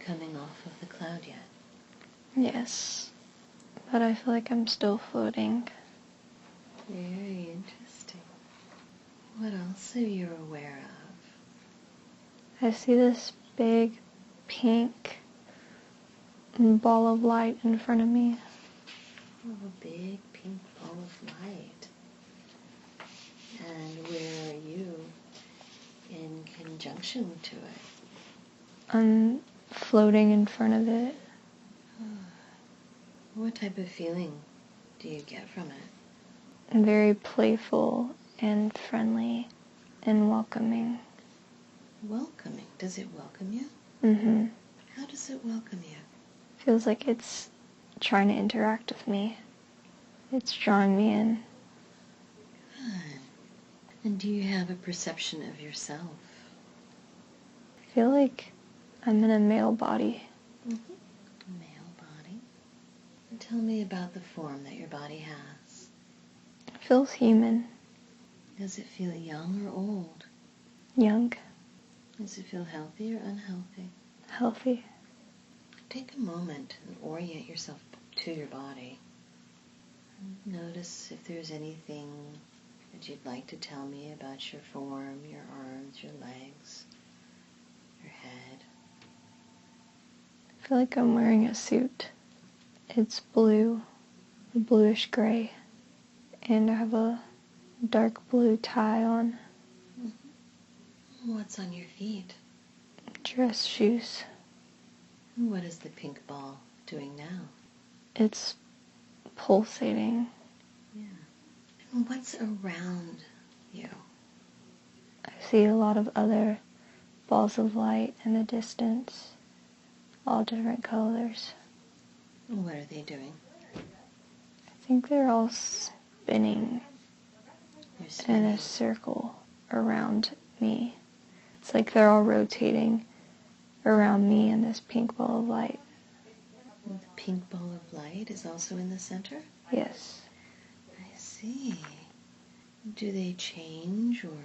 coming off of the cloud yet? Yes, but I feel like I'm still floating. Very interesting. What else are you aware of? I see this big pink ball of light in front of me. Oh, a big pink ball of light. And where are you in conjunction to it? I'm floating in front of it. What type of feeling do you get from it? I'm very playful and friendly and welcoming. Welcoming. Does it welcome you? Mm-hmm. How does it welcome you? Feels like it's trying to interact with me. It's drawing me in. Good. And do you have a perception of yourself? I feel like I'm in a male body. Mm-hmm. Male body. And tell me about the form that your body has. It feels human. Does it feel young or old? Young. Does it feel healthy or unhealthy? Healthy. Take a moment and orient yourself to your body. Notice if there's anything that you'd like to tell me about your form, your arms, your legs, your head. I feel like I'm wearing a suit. It's blue, bluish gray, and I have a dark blue tie on. Mm-hmm. What's on your feet? Dress shoes. And what is the pink ball doing now? It's pulsating. Yeah. And what's around you? I see a lot of other balls of light in the distance, all different colors. And what are they doing? I think they're all spinning in a circle around me. It's like they're all rotating around me in this pink ball of light. And the pink ball of light is also in the center? Yes. I see. Do they change or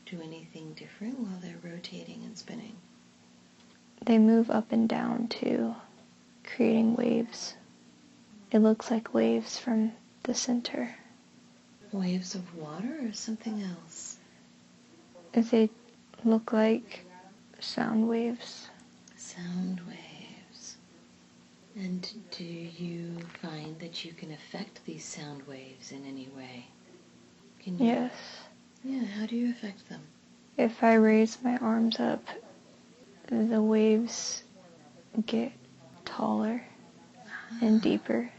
do anything different while they're rotating and spinning? They move up and down too, creating waves. It looks like waves from the center. Waves of water or something else? They look like sound waves. Sound waves. And do you find that you can affect these sound waves in any way? Can you? Yes. Yeah, how do you affect them? If I raise my arms up, the waves get taller and deeper.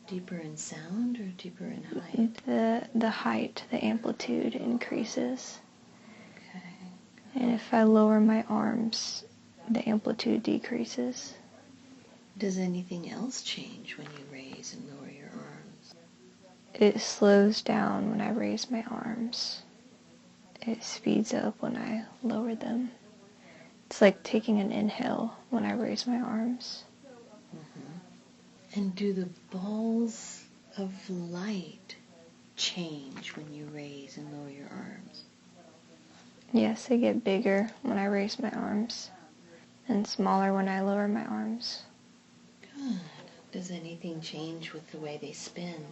Deeper in sound or deeper in height? The height, the amplitude increases. Okay. And if I lower my arms, the amplitude decreases. Does anything else change when you raise and lower your arms? It slows down when I raise my arms. It speeds up when I lower them. It's like taking an inhale when I raise my arms. Mm-hmm. And do the balls of light change when you raise and lower your arms? Yes, they get bigger when I raise my arms and smaller when I lower my arms. Good. Does anything change with the way they spin?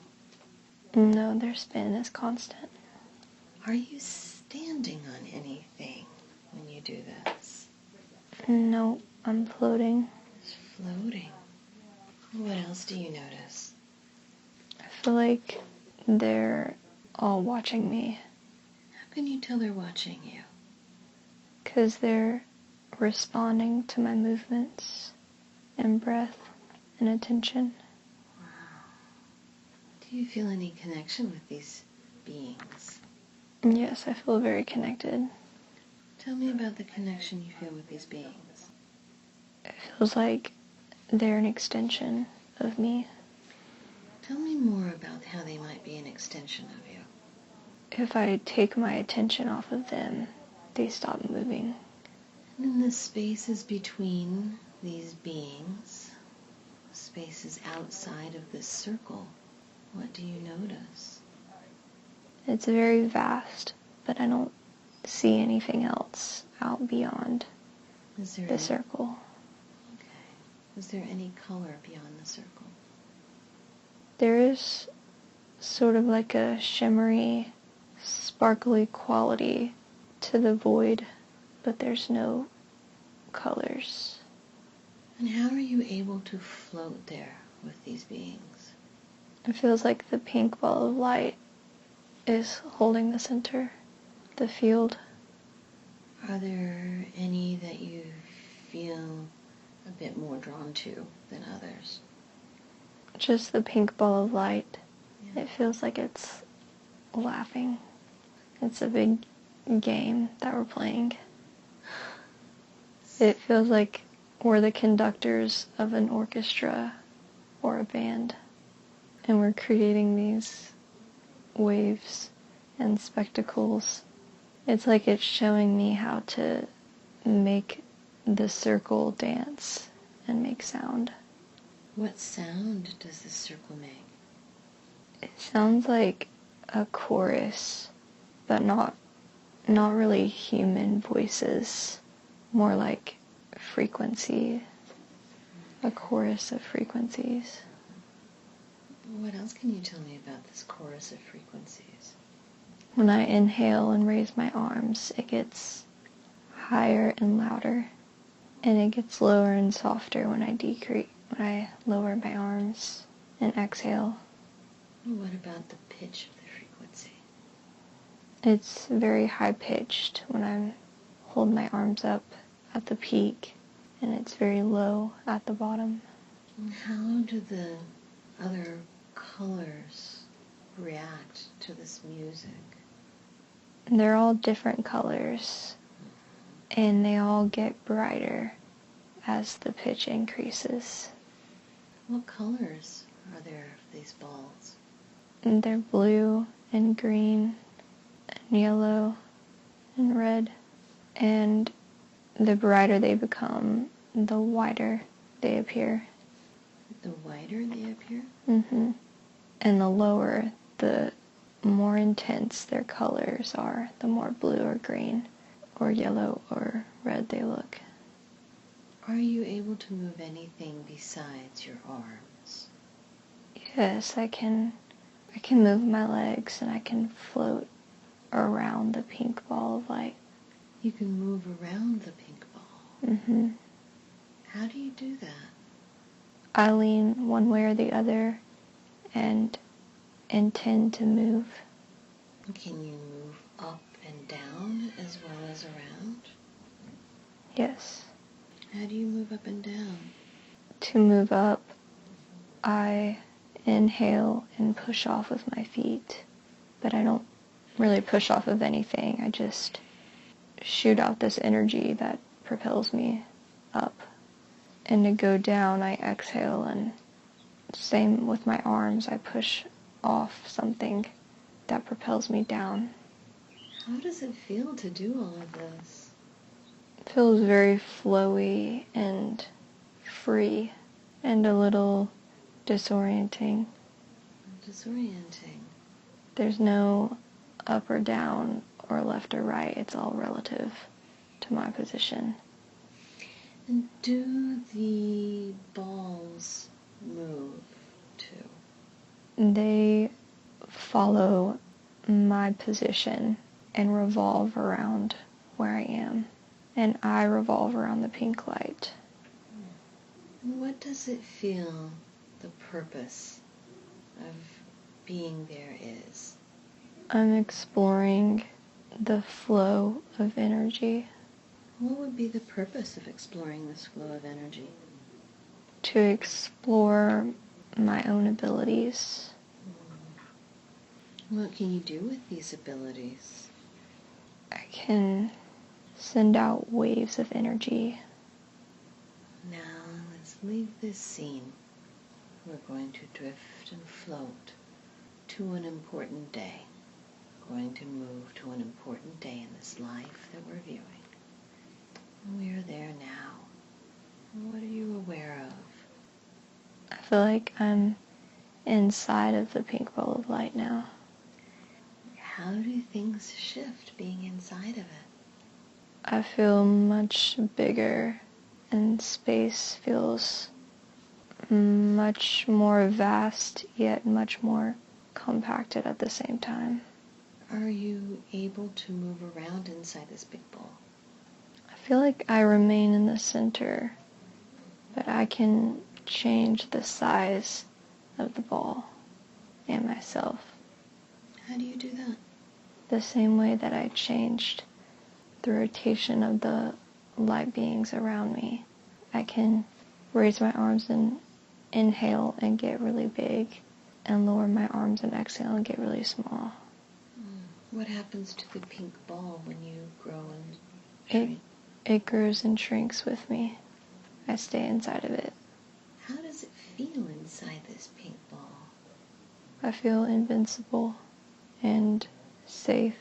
No, their spin is constant. Are you standing on anything when you do this? No, I'm floating. It's floating. What else do you notice? I feel like they're all watching me. How can you tell they're watching you? Because they're responding to my movements and breath and attention. Wow. Do you feel any connection with these beings? Yes, I feel very connected. Tell me about the connection you feel with these beings. It feels like they're an extension of me. Tell me more about how they might be an extension of you. If I take my attention off of them, they stop moving. And in the spaces between these beings, spaces outside of this circle, what do you notice? It's very vast, but I don't see anything else out beyond the circle. Is there any color beyond the circle? There is sort of like a shimmery, sparkly quality to the void, but there's no colors. And how are you able to float there with these beings? It feels like the pink ball of light is holding the center, the field. Are there any that you feel a bit more drawn to than others? Just the pink ball of light. Yeah. It feels like it's laughing. It's a big game that we're playing. It feels like we're the conductors of an orchestra or a band, and we're creating these waves and spectacles. It's like it's showing me how to make the circle dance and make sound. What sound does this circle make? It sounds like a chorus, but not really human voices, more like frequency, a chorus of frequencies. What else can you tell me about this chorus of frequencies? When I inhale and raise my arms, it gets higher and louder, and it gets lower and softer when I lower my arms and exhale. What about the pitch of the frequency? It's very high-pitched when I hold my arms up at the peak, and it's very low at the bottom. And how do the other colors react to this music? They're all different colors, and they all get brighter as the pitch increases. What colors are there of these balls? And they're blue and green and yellow and red, and the brighter they become, the wider they appear. The wider they appear? Mm-hmm. And the lower, the more intense their colors are, the more blue or green or yellow or red they look. Are you able to move anything besides your arms? Yes, I can move my legs, and I can float around the pink ball of light. You can move around the pink ball. Mm-hmm. How do you do that? I lean one way or the other and intend to move. Can you move up and down as well as around? Yes. How do you move up and down? To move up, I inhale and push off with my feet, but I don't really push off of anything. I just shoot out this energy that propels me up. And to go down, I exhale, and same with my arms. I push off something that propels me down. How does it feel to do all of this? It feels very flowy and free and a little disorienting. Disorienting. There's no up or down or left or right. It's all relative to my position. And do the balls move too? They follow my position and revolve around where I am. And I revolve around the pink light. And what does it feel the purpose of being there is? I'm exploring the flow of energy. What would be the purpose of exploring this flow of energy? To explore my own abilities. What can you do with these abilities? I can send out waves of energy. Now let's leave this scene. We're going to drift and float to an important day. We're going to move to an important day in this life that we're viewing. We are there now. What are you aware of? I feel like I'm inside of the pink ball of light now. How do things shift being inside of it? I feel much bigger, and space feels much more vast, yet much more compacted at the same time. Are you able to move around inside this big ball? I feel like I remain in the center, but I can change the size of the ball and myself. How do you do that? The same way that I changed the rotation of the light beings around me. I can raise my arms and inhale and get really big, and lower my arms and exhale and get really small. What happens to the pink ball when you grow and shrink? It grows and shrinks with me. I stay inside of it. How does it feel inside this pink ball? I feel invincible and safe.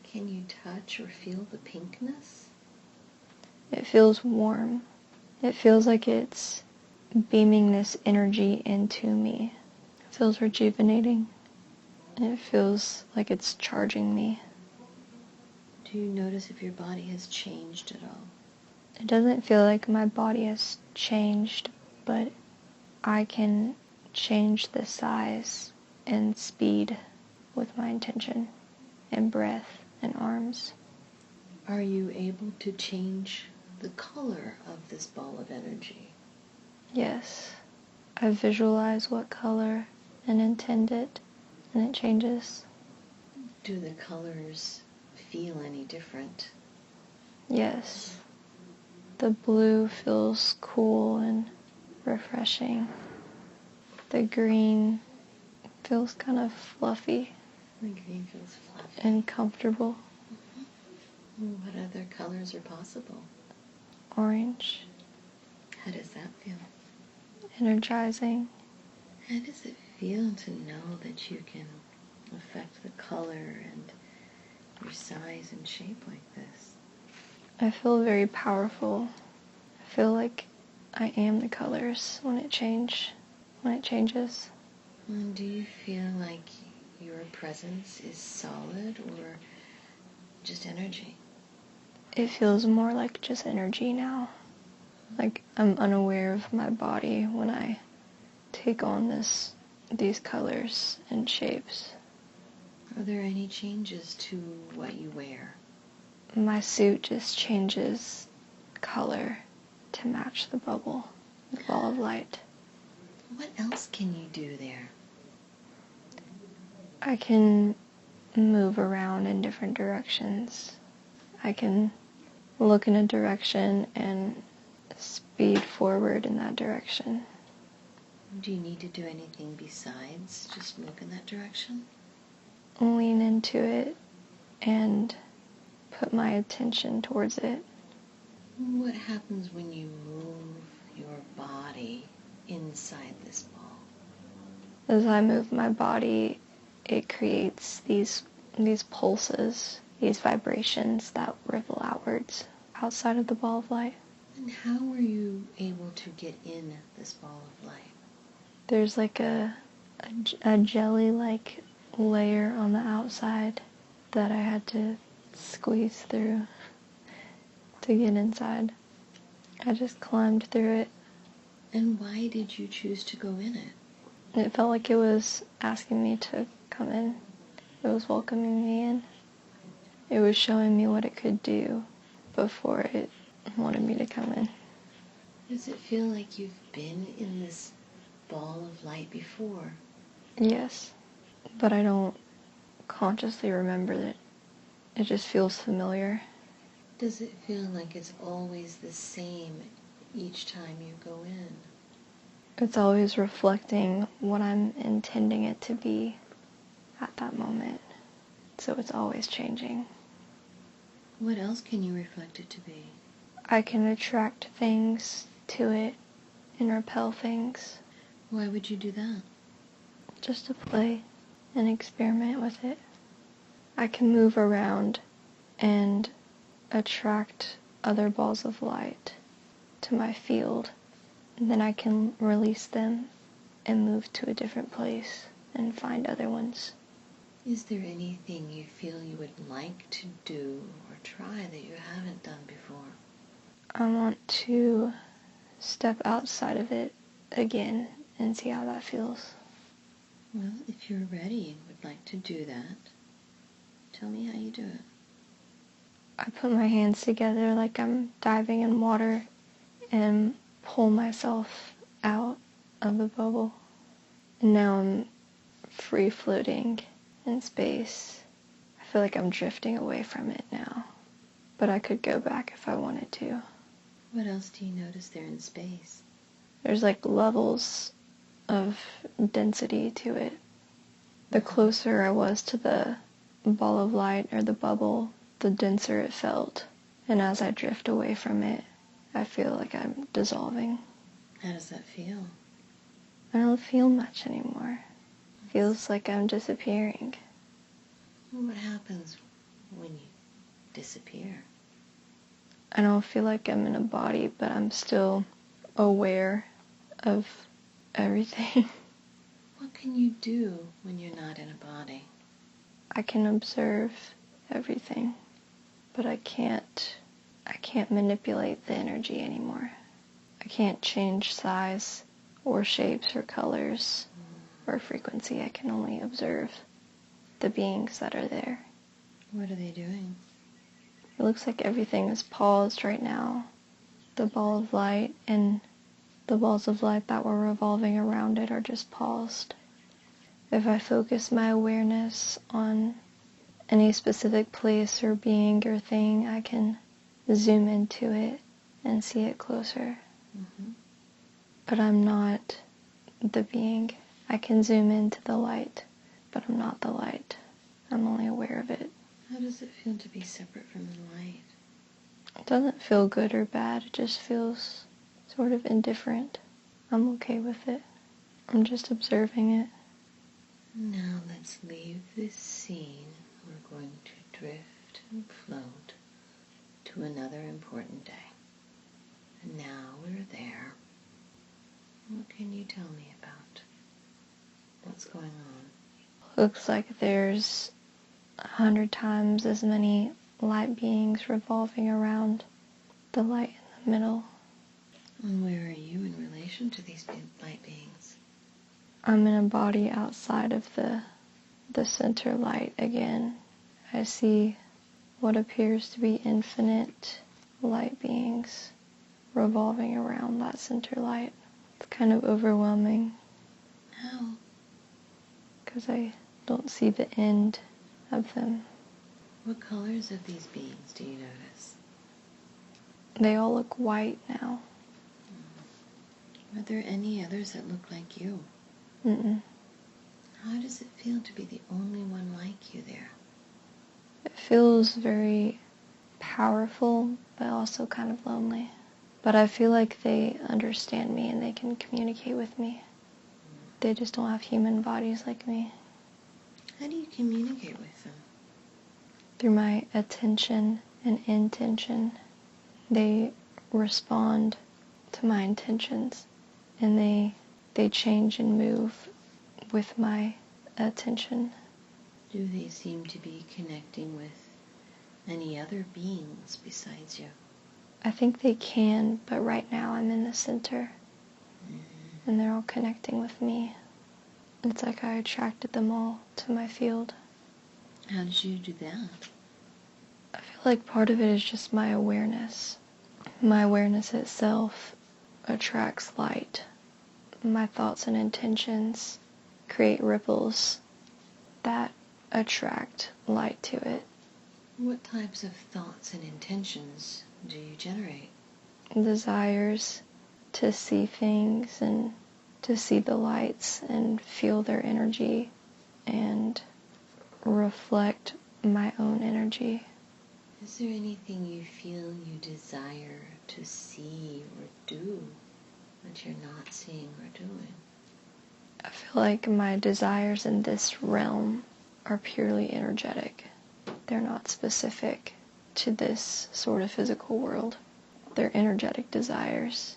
Can you touch or feel the pinkness? It feels warm. It feels like it's beaming this energy into me. It feels rejuvenating. And it feels like it's charging me. Do you notice if your body has changed at all? It doesn't feel like my body has changed, but I can change the size and speed with my intention and breath and arms. Are you able to change the color of this ball of energy? Yes. I visualize what color and intend it, and it changes. Do the colors feel any different? Yes. The blue feels cool and refreshing. The green feels kind of fluffy The green feels fluffy. and comfortable. What other colors are possible? Orange, How does that feel? energizing. How does it feel to know that you can affect the color and your size and shape like this? I feel very powerful. I feel like I am the colors when it changes. And do you feel like your presence is solid or just energy? It feels more like just energy now. Like I'm unaware of my body when I take on these colors and shapes. Are there any changes to what you wear? My suit just changes color to match the ball of light. What else can you do there? I can move around in different directions. I can look in a direction and speed forward in that direction. Do you need to do anything besides just look in that direction? Lean into it and put my attention towards it. What happens when you move your body inside this ball? As I move my body, it creates these pulses, these vibrations that ripple outwards outside of the ball of light. And how were you able to get in this ball of light? There's like a jelly-like layer on the outside that I had to squeeze through to get inside. I just climbed through it. And why did you choose to go in it? It felt like it was asking me to come in. It was welcoming me in. It was showing me what it could do before it wanted me to come in. Does it feel like you've been in this ball of light before? Yes, but I don't consciously remember it. It just feels familiar. Does it feel like it's always the same each time you go in? It's always reflecting what I'm intending it to be at that moment. So it's always changing. What else can you reflect it to be? I can attract things to it and repel things. Why would you do that? Just to play and experiment with it. I can move around and attract other balls of light to my field. And then I can release them and move to a different place and find other ones. Is there anything you feel you would like to do or try that you haven't done before? I want to step outside of it again and see how that feels. Well, if you're ready and would like to do that, tell me how you do it. I put my hands together like I'm diving in water and pull myself out of the bubble. And now I'm free floating in space. I feel like I'm drifting away from it now, but I could go back if I wanted to. What else do you notice there in space? There's like levels of density to it. The closer I was to the ball of light or the bubble, the denser it felt. And as I drift away from it, I feel like I'm dissolving. How does that feel? I don't feel much anymore. It feels like I'm disappearing. What happens when you disappear? I don't feel like I'm in a body, but I'm still aware of everything. What can you do when you're not in a body? I can observe everything, but I can't manipulate the energy anymore. I can't change size or shapes or colors or frequency. I can only observe the beings that are there. What are they doing? It looks like everything is paused right now. The ball of light and the balls of light that were revolving around it are just paused. If I focus my awareness on any specific place or being or thing, I can zoom into it and see it closer. Mm-hmm. But I'm not the being. I can zoom into the light, but I'm not the light. I'm only aware of it. How does it feel to be separate from the light? It doesn't feel good or bad. It just feels sort of indifferent. I'm okay with it. I'm just observing it. Now let's leave this scene. We're going to drift and float to another important day. And now we're there. What can you tell me about what's going on? Looks like there's 100 times as many light beings revolving around the light in the middle. And where are you in relation to these light beings? I'm in a body outside of the center light again. I see what appears to be infinite light beings revolving around that center light. It's kind of overwhelming How? because I don't see the end of them. What colors of these beings do you notice? They all look white now. Are there any others that look like you? Mm-mm. How does it feel to be the only one like you there? It feels very powerful, but also kind of lonely. But I feel like they understand me and they can communicate with me. They just don't have human bodies like me. How do you communicate with them? Through my attention and intention, they respond to my intentions, and they change and move with my attention. Do they seem to be connecting with any other beings besides you? I think they can, but right now I'm in the center, and they're all connecting with me. It's like I attracted them all to my field. How did you do that? I feel like part of it is just my awareness. My awareness itself attracts light. My thoughts and intentions create ripples that attract light to it. What types of thoughts and intentions do you generate? Desires to see things and to see the lights and feel their energy and reflect my own energy. Is there anything you feel you desire to see or do that you're not seeing or doing? I feel like my desires in this realm are purely energetic. They're not specific to this sort of physical world. They're energetic desires.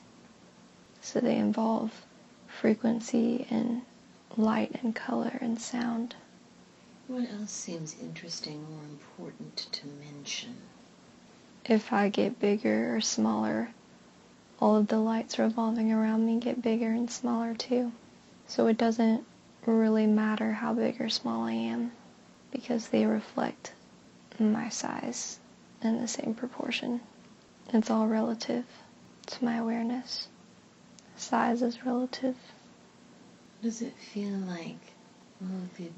So they involve frequency and light and color and sound. What else seems interesting or important to mention? If I get bigger or smaller, all of the lights revolving around me get bigger and smaller too. So it doesn't really matter how big or small I am, because they reflect my size in the same proportion. It's all relative to my awareness. Size is relative. Does it feel like all of the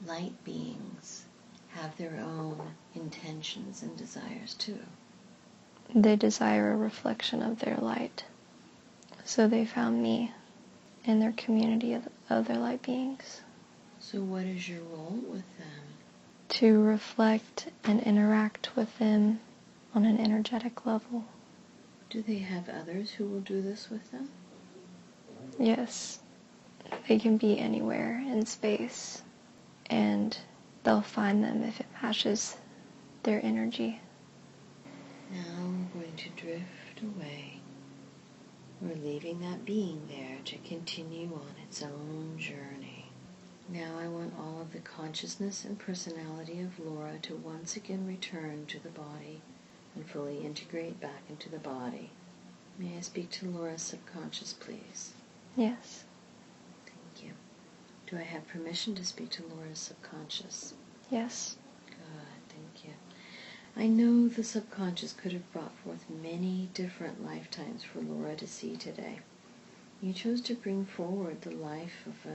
light beings have their own intentions and desires too? They desire a reflection of their light. So they found me in their community of other light beings. So what is your role with them? To reflect and interact with them on an energetic level. Do they have others who will do this with them? Yes. They can be anywhere in space, and they'll find them if it matches their energy. Now we're going to drift away. We're leaving that being there to continue on its own journey. Now I want all of the consciousness and personality of Laura to once again return to the body and fully integrate back into the body. May I speak to Laura's subconscious, please? Yes. Thank you. Do I have permission to speak to Laura's subconscious? Yes. Good, thank you. I know the subconscious could have brought forth many different lifetimes for Laura to see today. You chose to bring forward the life of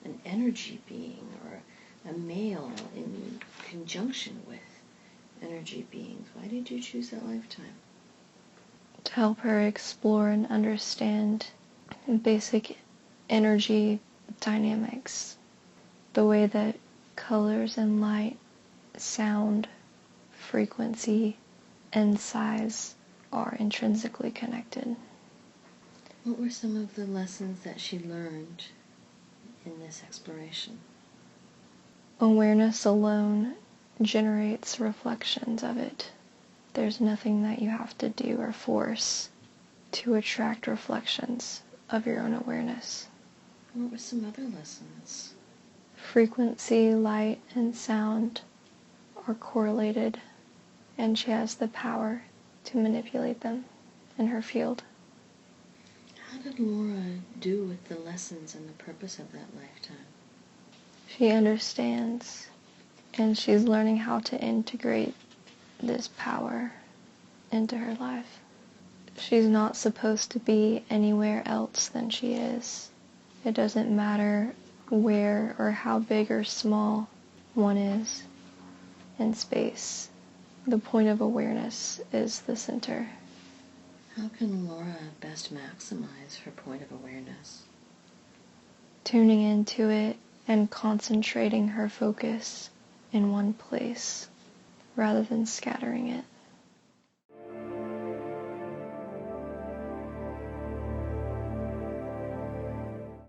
an energy being or a male in conjunction with energy beings. Why did you choose that lifetime? To help her explore and understand basic energy dynamics, the way that colors and light, sound, frequency, and size are intrinsically connected. What were some of the lessons that she learned in this exploration? Awareness alone generates reflections of it. There's nothing that you have to do or force to attract reflections of your own awareness. What were some other lessons? Frequency, light, and sound are correlated, and she has the power to manipulate them in her field. How did Laura do with the lessons and the purpose of that lifetime? She understands, and she's learning how to integrate this power into her life. She's not supposed to be anywhere else than she is. It doesn't matter where or how big or small one is in space. The point of awareness is the center. How can Laura best maximize her point of awareness? Tuning into it and concentrating her focus in one place rather than scattering it.